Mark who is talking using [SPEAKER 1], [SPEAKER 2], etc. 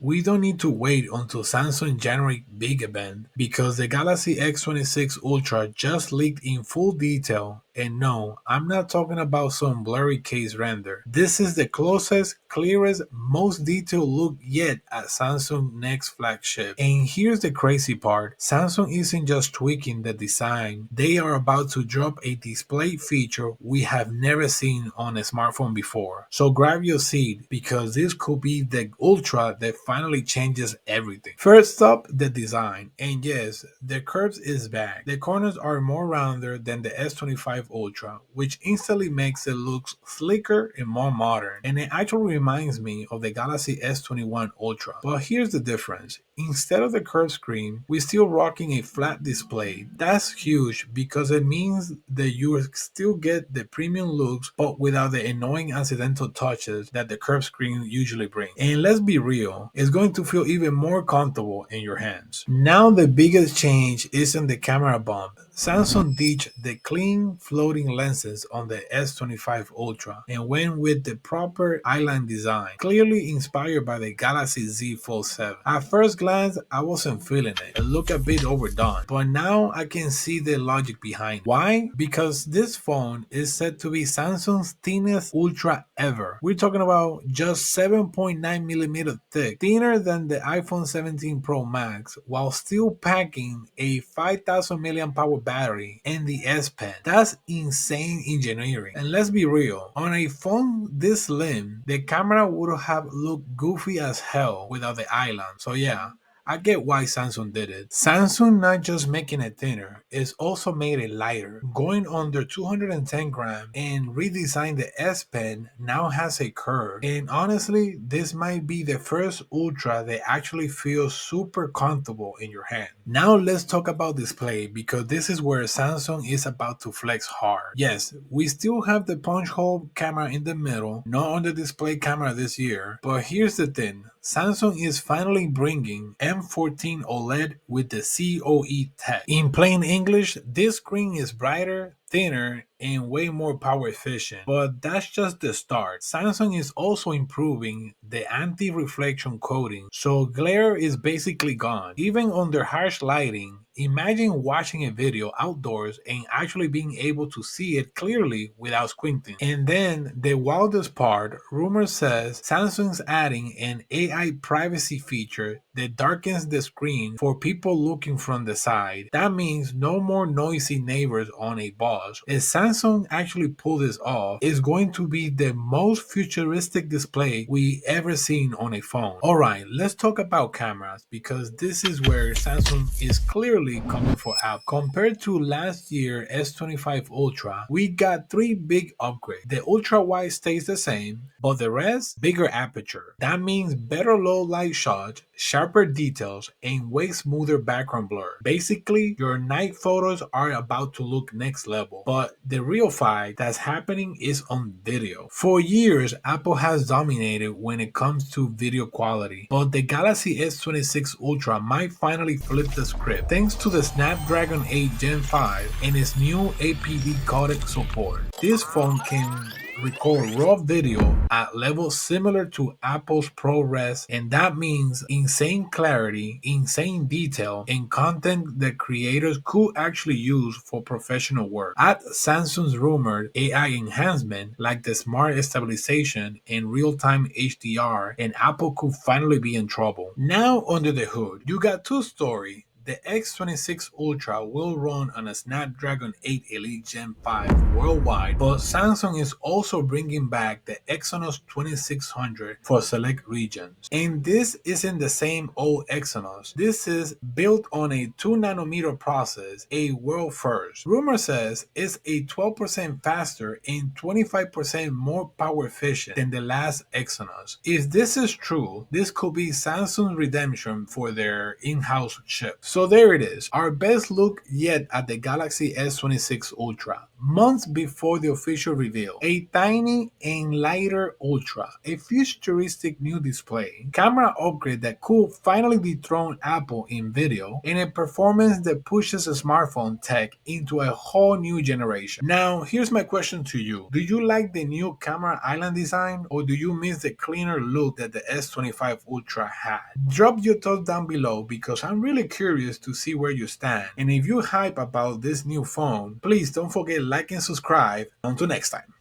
[SPEAKER 1] We don't need to wait until Samsung January big event because the Galaxy S26 Ultra just leaked in full detail. And no, I'm not talking about some blurry case render. This is the closest, clearest, most detailed look yet at Samsung next flagship. And here's the crazy part. Samsung isn't just tweaking the design. They are about to drop a display feature we have never seen on a smartphone before. So grab your seat because this could be the Ultra that finally changes everything. First up, the design. And yes, the curves is back. The corners are more rounder than the S25 Ultra, which instantly makes it look slicker and more modern. And it actually reminds me of the Galaxy S21 Ultra. But here's the difference. Instead of the curved screen, we're still rocking a flat display. That's huge because it means that you still get the premium looks but without the annoying accidental touches that the curved screen usually brings. And let's be real, it's going to feel even more comfortable in your hands. Now the biggest change isn't the camera bump. Samsung ditched the clean floating lenses on the S25 Ultra and went with the proper eyeline design, clearly inspired by the Galaxy Z Fold 7. At first glance, I wasn't feeling it. It looked a bit overdone, but now I can see the logic behind it. Why? Because this phone is said to be Samsung's thinnest Ultra ever. We're talking about just 7.9mm thick, thinner than the iPhone 17 Pro Max, while still packing a 5000 mAh battery and the S Pen. That's insane engineering. And let's be real, on a phone this slim, the camera would have looked goofy as hell without the island. So yeah, I get why Samsung did it. Samsung not just making it thinner, it's also made it lighter, going under 210 grams and redesigned the S Pen now has a curve. And honestly, this might be the first Ultra that actually feels super comfortable in your hand. Now let's talk about display because this is where Samsung is about to flex hard. Yes, we still have the punch hole camera in the middle, not on the display camera this year, but here's the thing. Samsung is finally bringing M14 OLED with the COE tech. In plain English, this screen is brighter, thinner, and way more power efficient. But that's just the start. Samsung is also improving the anti-reflection coating, so glare is basically gone. Even under harsh lighting, imagine watching a video outdoors and actually being able to see it clearly without squinting. And then the wildest part, rumor says Samsung's adding an AI privacy feature that darkens the screen for people looking from the side. That means no more noisy neighbors on a bus. If Samsung actually pull this off, it's going to be the most futuristic display we ever seen on a phone. Alright, let's talk about cameras because this is where Samsung is clearly coming for Apple. Compared to last year S25 Ultra, we got three big upgrades. The ultra wide stays the same, but the rest, bigger aperture. That means better low light shots, sharper details, and way smoother background blur. Basically, your night photos are about to look next level. But the real fight that's happening is on video. For years, Apple has dominated when it comes to video quality, but the Galaxy S26 Ultra might finally flip the script thanks to the Snapdragon 8 Gen 5 and its new APD codec support. This phone can record raw video at levels similar to Apple's ProRes, and that means insane clarity, insane detail, and content that creators could actually use for professional work. Add Samsung's rumored AI enhancement like the smart stabilization and real-time HDR, and Apple could finally be in trouble. Now under the hood, you got two stories. The X26 Ultra will run on a Snapdragon 8 Elite Gen 5 worldwide, but Samsung is also bringing back the Exynos 2600 for select regions. And this isn't the same old Exynos. This is built on a 2nm process, a world first. Rumor says it's a 12% faster and 25% more power efficient than the last Exynos. If this is true, this could be Samsung's redemption for their in-house chip. So So there it is, our best look yet at the Galaxy S26 Ultra, months before the official reveal. A tiny and lighter Ultra, a futuristic new display, camera upgrade that could finally dethrone Apple in video, and a performance that pushes smartphone tech into a whole new generation. Now, here's my question to you. Do you like the new camera island design, or do you miss the cleaner look that the S25 Ultra had? Drop your thoughts down below because I'm really curious to see where you stand. And if you hype about this new phone, please don't forget like and subscribe. Until next time.